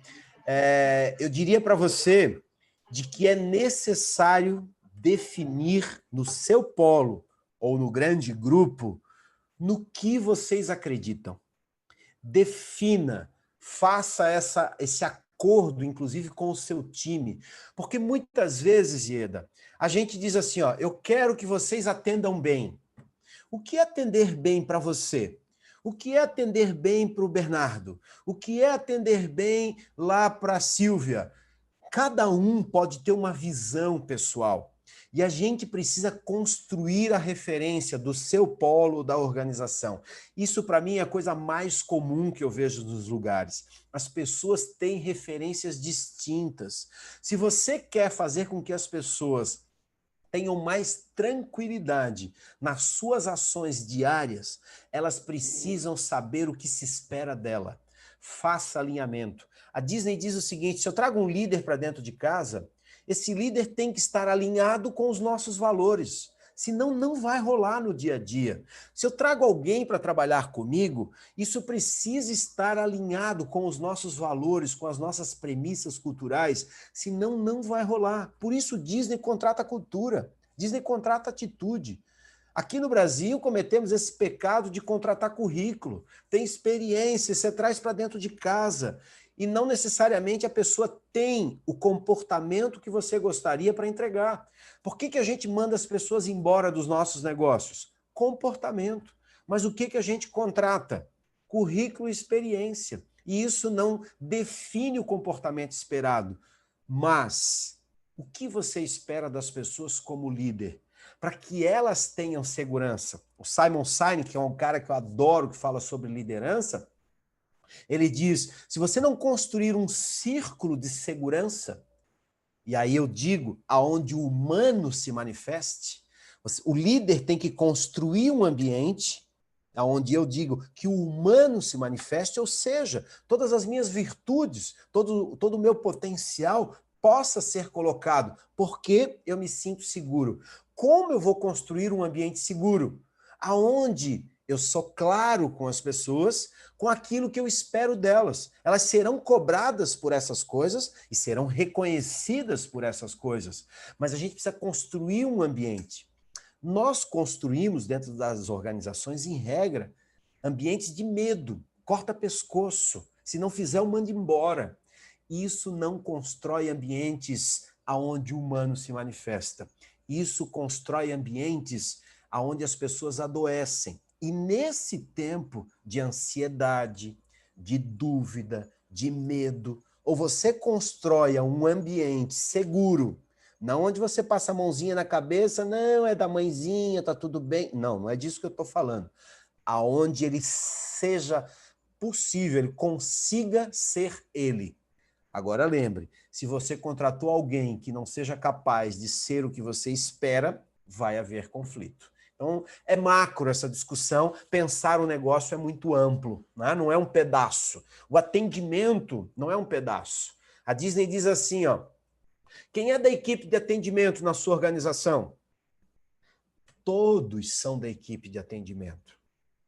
Eu diria para você de que é necessário definir no seu polo ou no grande grupo no que vocês acreditam. Defina, faça esse acordo, inclusive, com o seu time. Porque muitas vezes, Ieda, a gente diz assim, ó, eu quero que vocês atendam bem. O que é atender bem para você? O que é atender bem para o Bernardo? O que é atender bem lá para a Silvia? Cada um pode ter uma visão pessoal. E a gente precisa construir a referência do seu polo da organização. Isso, para mim, é a coisa mais comum que eu vejo nos lugares. As pessoas têm referências distintas. Se você quer fazer com que as pessoas tenham mais tranquilidade nas suas ações diárias, elas precisam saber o que se espera dela. Faça alinhamento. A Disney diz o seguinte, se eu trago um líder para dentro de casa, esse líder tem que estar alinhado com os nossos valores. Senão, não vai rolar no dia a dia. Se eu trago alguém para trabalhar comigo, isso precisa estar alinhado com os nossos valores, com as nossas premissas culturais, senão não vai rolar. Por isso, Disney contrata cultura, Disney contrata atitude. Aqui no Brasil, cometemos esse pecado de contratar currículo. Tem experiência, você traz para dentro de casa. E não necessariamente a pessoa tem o comportamento que você gostaria para entregar. Por que a gente manda as pessoas embora dos nossos negócios? Comportamento. Mas o que a gente contrata? Currículo e experiência. E isso não define o comportamento esperado. Mas o que você espera das pessoas como líder? Para que elas tenham segurança. O Simon Sinek, que é um cara que eu adoro, que fala sobre liderança, ele diz, se você não construir um círculo de segurança, e aí eu digo, aonde o humano se manifeste, o líder tem que construir um ambiente aonde eu digo que o humano se manifeste, ou seja, todas as minhas virtudes, todo o meu potencial possa ser colocado, porque eu me sinto seguro. Como eu vou construir um ambiente seguro? Aonde eu sou claro com as pessoas, com aquilo que eu espero delas. Elas serão cobradas por essas coisas e serão reconhecidas por essas coisas. Mas a gente precisa construir um ambiente. Nós construímos dentro das organizações, em regra, ambientes de medo, corta pescoço. Se não fizer, eu mando embora. Isso não constrói ambientes aonde o humano se manifesta. Isso constrói ambientes aonde as pessoas adoecem. E nesse tempo de ansiedade, de dúvida, de medo, ou você constrói um ambiente seguro, não onde você passa a mãozinha na cabeça, não, é da mãezinha, tá tudo bem. Não, não é disso que eu estou falando. Aonde ele seja possível, ele consiga ser ele. Agora lembre, se você contratou alguém que não seja capaz de ser o que você espera, vai haver conflito. Então, é macro essa discussão, pensar o negócio é muito amplo, né? Não é um pedaço. O atendimento não é um pedaço. A Disney diz assim, ó, quem é da equipe de atendimento na sua organização? Todos são da equipe de atendimento.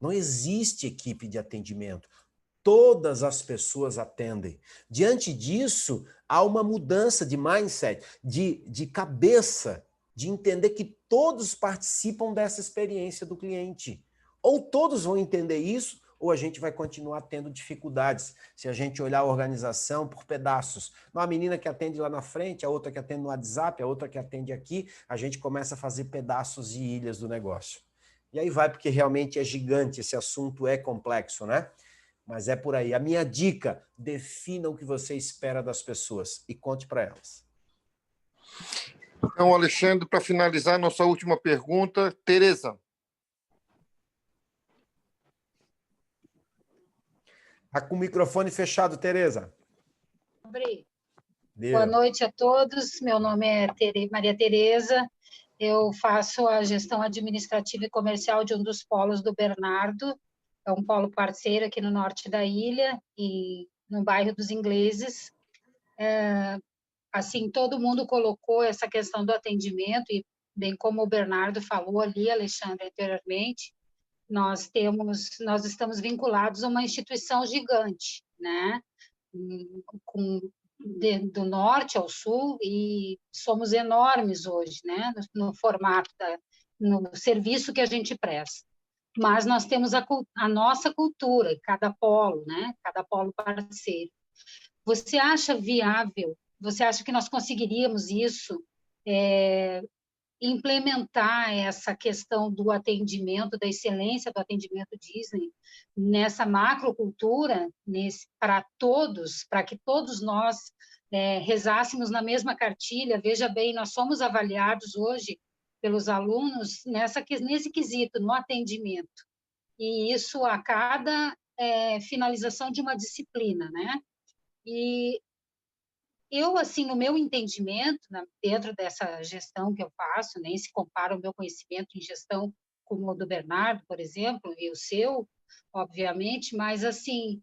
Não existe equipe de atendimento. Todas as pessoas atendem. Diante disso, há uma mudança de mindset, de cabeça, de entender que todos participam dessa experiência do cliente. Ou todos vão entender isso, ou a gente vai continuar tendo dificuldades se a gente olhar a organização por pedaços. Uma menina que atende lá na frente, a outra que atende no WhatsApp, a outra que atende aqui, a gente começa a fazer pedaços e ilhas do negócio. E aí vai, porque realmente é gigante, esse assunto é complexo, né? Mas é por aí. A minha dica, defina o que você espera das pessoas e conte para elas. Então, Alexandre, para finalizar, nossa última pergunta, Tereza. Está com o microfone fechado, Tereza. Nobre. Deu. Boa noite a todos. Meu nome é Maria Tereza. Eu faço a gestão administrativa e comercial de um dos polos do Bernardo. É um polo parceiro aqui no norte da ilha, e no bairro dos Ingleses. Assim, todo mundo colocou essa questão do atendimento, e bem como o Bernardo falou ali, Alexandre, anteriormente, nós estamos vinculados a uma instituição gigante, né? Do norte ao sul, e somos enormes hoje, né? No formato, no serviço que a gente presta. Mas nós temos a nossa cultura, cada polo, né? Cada polo parceiro. Você acha viável? Você acha que nós conseguiríamos isso? Implementar essa questão do atendimento, da excelência do atendimento Disney nessa macrocultura, para todos, para que todos nós rezássemos na mesma cartilha. Veja bem, nós somos avaliados hoje pelos alunos nesse quesito, no atendimento, e isso a cada finalização de uma disciplina, né? E eu, assim, no meu entendimento, dentro dessa gestão que eu faço, nem se compara o meu conhecimento em gestão com o do Bernardo, por exemplo, e o seu, obviamente, mas, assim,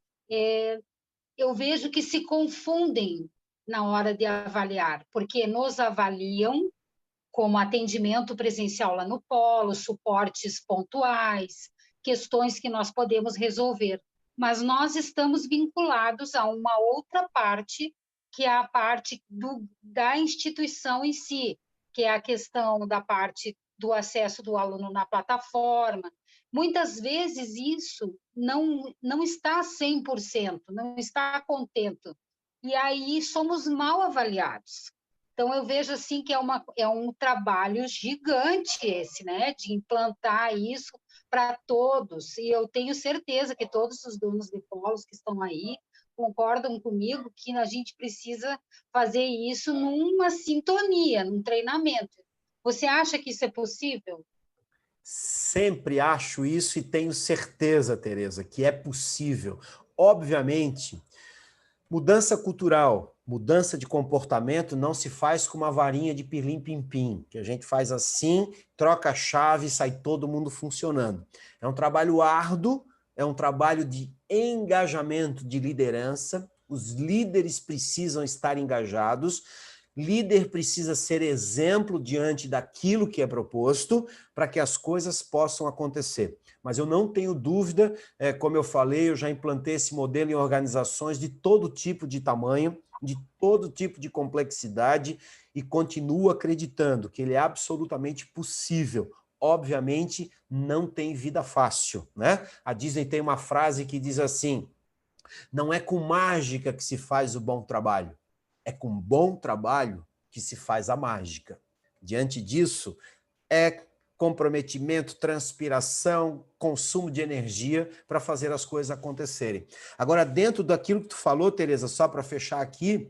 eu vejo que se confundem na hora de avaliar, porque nos avaliam como atendimento presencial lá no polo, suportes pontuais, questões que nós podemos resolver, mas nós estamos vinculados a uma outra parte, que é a parte da instituição em si, que é a questão da parte do acesso do aluno na plataforma. Muitas vezes isso não está 100%, não está contento, e aí somos mal avaliados. Então, eu vejo assim que é um trabalho gigante esse, né, de implantar isso para todos, e eu tenho certeza que todos os donos de polos que estão aí concordam comigo que a gente precisa fazer isso numa sintonia, num treinamento. Você acha que isso é possível? Sempre acho isso e tenho certeza, Tereza, que é possível. Obviamente, mudança cultural, mudança de comportamento não se faz com uma varinha de pirlim-pim-pim, que a gente faz assim, troca a chave e sai todo mundo funcionando. É um trabalho árduo, é um trabalho de engajamento de liderança, os líderes precisam estar engajados, líder precisa ser exemplo diante daquilo que é proposto para que as coisas possam acontecer. Mas eu não tenho dúvida, como eu falei, eu já implantei esse modelo em organizações de todo tipo de tamanho, de todo tipo de complexidade, e continuo acreditando que ele é absolutamente possível. Obviamente, não tem vida fácil, né? A Disney tem uma frase que diz assim: não é com mágica que se faz o bom trabalho, é com bom trabalho que se faz a mágica. Diante disso, é comprometimento, transpiração, consumo de energia para fazer as coisas acontecerem. Agora, dentro daquilo que tu falou, Tereza, só para fechar aqui,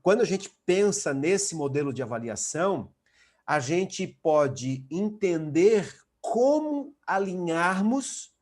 quando a gente pensa nesse modelo de avaliação, a gente pode entender como alinharmos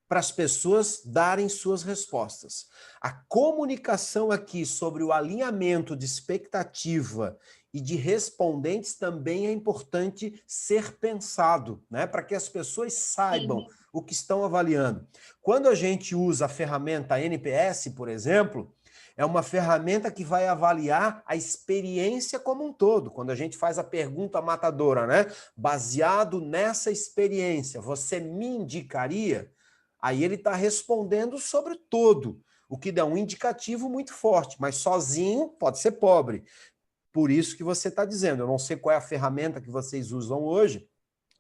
para as pessoas darem suas respostas. A comunicação aqui sobre o alinhamento de expectativa e de respondentes também é importante ser pensado, né? Para que as pessoas saibam o que estão avaliando. Quando a gente usa a ferramenta NPS, por exemplo, é uma ferramenta que vai avaliar a experiência como um todo. Quando a gente faz a pergunta matadora, né? Baseado nessa experiência, você me indicaria? Aí ele está respondendo sobre todo, o que dá um indicativo muito forte, mas sozinho pode ser pobre. Por isso que você está dizendo, eu não sei qual é a ferramenta que vocês usam hoje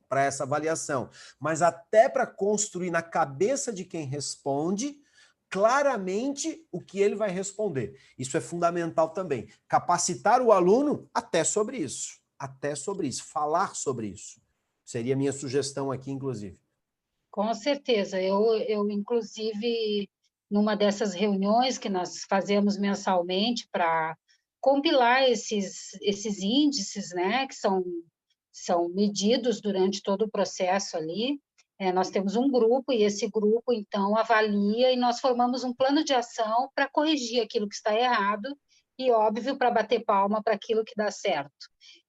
para essa avaliação, mas até para construir na cabeça de quem responde claramente o que ele vai responder. Isso é fundamental também. Capacitar o aluno até sobre isso, falar sobre isso. Seria a minha sugestão aqui, inclusive. Com certeza. Eu, inclusive, numa dessas reuniões que nós fazemos mensalmente para compilar esses índices, né, que são medidos durante todo o processo ali, Nós temos um grupo, e esse grupo, então, avalia, e nós formamos um plano de ação para corrigir aquilo que está errado, e, óbvio, para bater palma para aquilo que dá certo.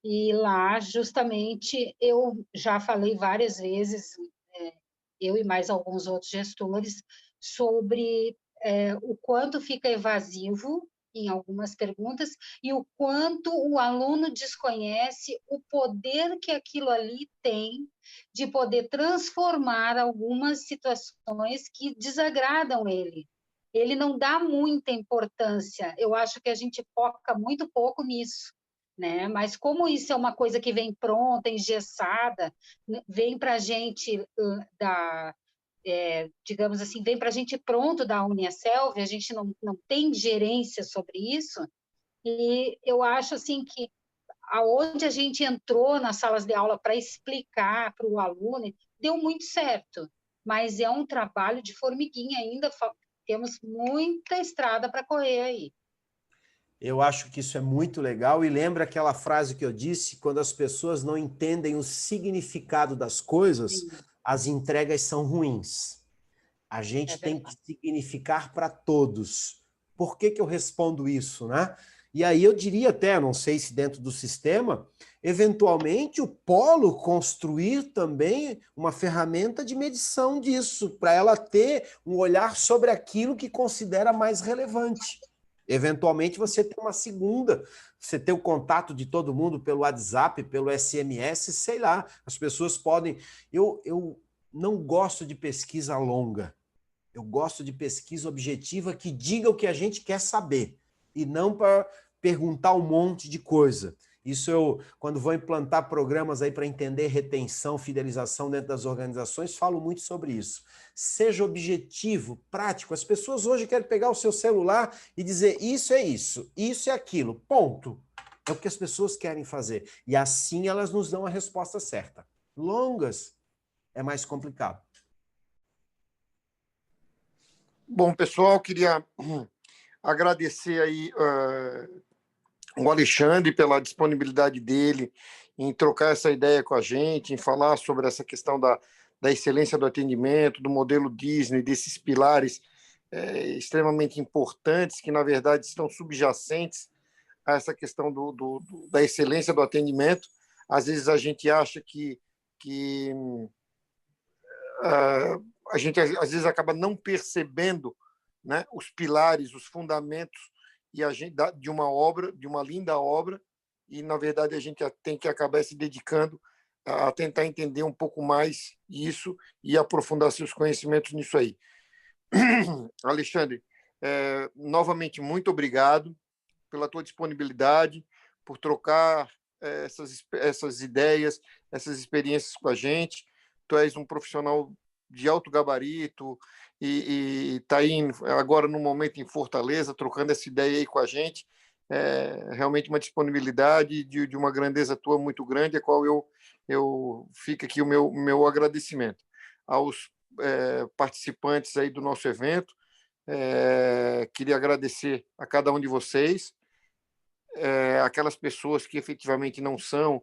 E lá, justamente, eu já falei várias vezes, eu e mais alguns outros gestores, sobre o quanto fica evasivo em algumas perguntas e o quanto o aluno desconhece o poder que aquilo ali tem de poder transformar algumas situações que desagradam ele. Ele não dá muita importância, eu acho que a gente foca muito pouco nisso, né? Mas como isso é uma coisa que vem pronta, engessada, vem para a gente digamos assim, vem para a gente pronto da Uniaselv, a gente não tem gerência sobre isso, e eu acho assim que aonde a gente entrou nas salas de aula para explicar para o aluno, deu muito certo, mas é um trabalho de formiguinha ainda, temos muita estrada para correr aí. Eu acho que isso é muito legal e lembra aquela frase que eu disse, quando as pessoas não entendem o significado das coisas, sim, as entregas são ruins. A gente tem que significar para todos. Por que eu respondo isso, né? E aí eu diria até, não sei se dentro do sistema, eventualmente o polo construir também uma ferramenta de medição disso, para ela ter um olhar sobre aquilo que considera mais relevante. Eventualmente você tem uma segunda, você tem o contato de todo mundo pelo WhatsApp, pelo SMS, sei lá, as pessoas podem... Eu não gosto de pesquisa longa, eu gosto de pesquisa objetiva que diga o que a gente quer saber, e não para perguntar um monte de coisa. Isso eu, quando vou implantar programas aí para entender retenção, fidelização dentro das organizações, falo muito sobre isso. Seja objetivo, prático. As pessoas hoje querem pegar o seu celular e dizer isso é aquilo, ponto. É o que as pessoas querem fazer. E assim elas nos dão a resposta certa. Longas é mais complicado. Bom, pessoal, queria agradecer aí o Alexandre pela disponibilidade dele em trocar essa ideia com a gente, em falar sobre essa questão da excelência do atendimento, do modelo Disney, desses pilares extremamente importantes que, na verdade, estão subjacentes a essa questão da excelência do atendimento. Às vezes a gente acha que a gente, às vezes, acaba não percebendo, né, os pilares, os fundamentos e a gente, de uma obra, de uma linda obra, e, na verdade, a gente tem que acabar se dedicando a tentar entender um pouco mais isso e aprofundar seus conhecimentos nisso aí. Alexandre, novamente, muito obrigado pela tua disponibilidade, por trocar essas ideias, essas experiências com a gente. Tu és um profissional de alto gabarito e está aí agora no momento em Fortaleza, trocando essa ideia aí com a gente. Realmente uma disponibilidade de uma grandeza tua muito grande, a qual eu fica aqui o meu agradecimento aos participantes aí do nosso evento. Queria agradecer a cada um de vocês, aquelas pessoas que efetivamente não são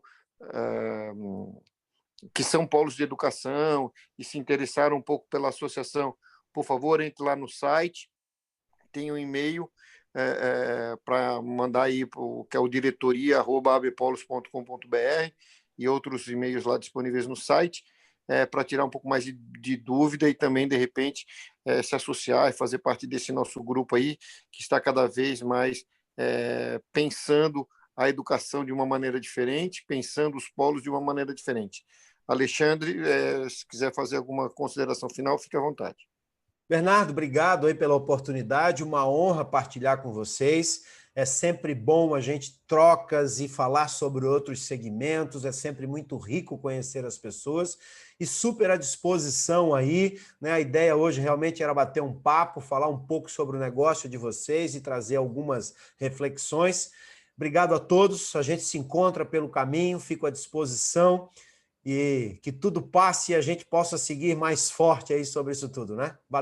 que são polos de educação e se interessaram um pouco pela associação, por favor, entre lá no site, tem um e-mail para mandar aí, que é o diretoria@abpolos.com.br, e outros e-mails lá disponíveis no site, para tirar um pouco mais de dúvida e também, de repente, se associar e fazer parte desse nosso grupo aí, que está cada vez mais pensando a educação de uma maneira diferente, pensando os polos de uma maneira diferente. Alexandre, se quiser fazer alguma consideração final, fique à vontade. Bernardo, obrigado aí pela oportunidade, uma honra partilhar com vocês. É sempre bom a gente trocas e falar sobre outros segmentos, é sempre muito rico conhecer as pessoas e super à disposição aí, né? A ideia hoje realmente era bater um papo, falar um pouco sobre o negócio de vocês e trazer algumas reflexões. Obrigado a todos, a gente se encontra pelo caminho, fico à disposição. E que tudo passe e a gente possa seguir mais forte aí sobre isso tudo, né? Valeu.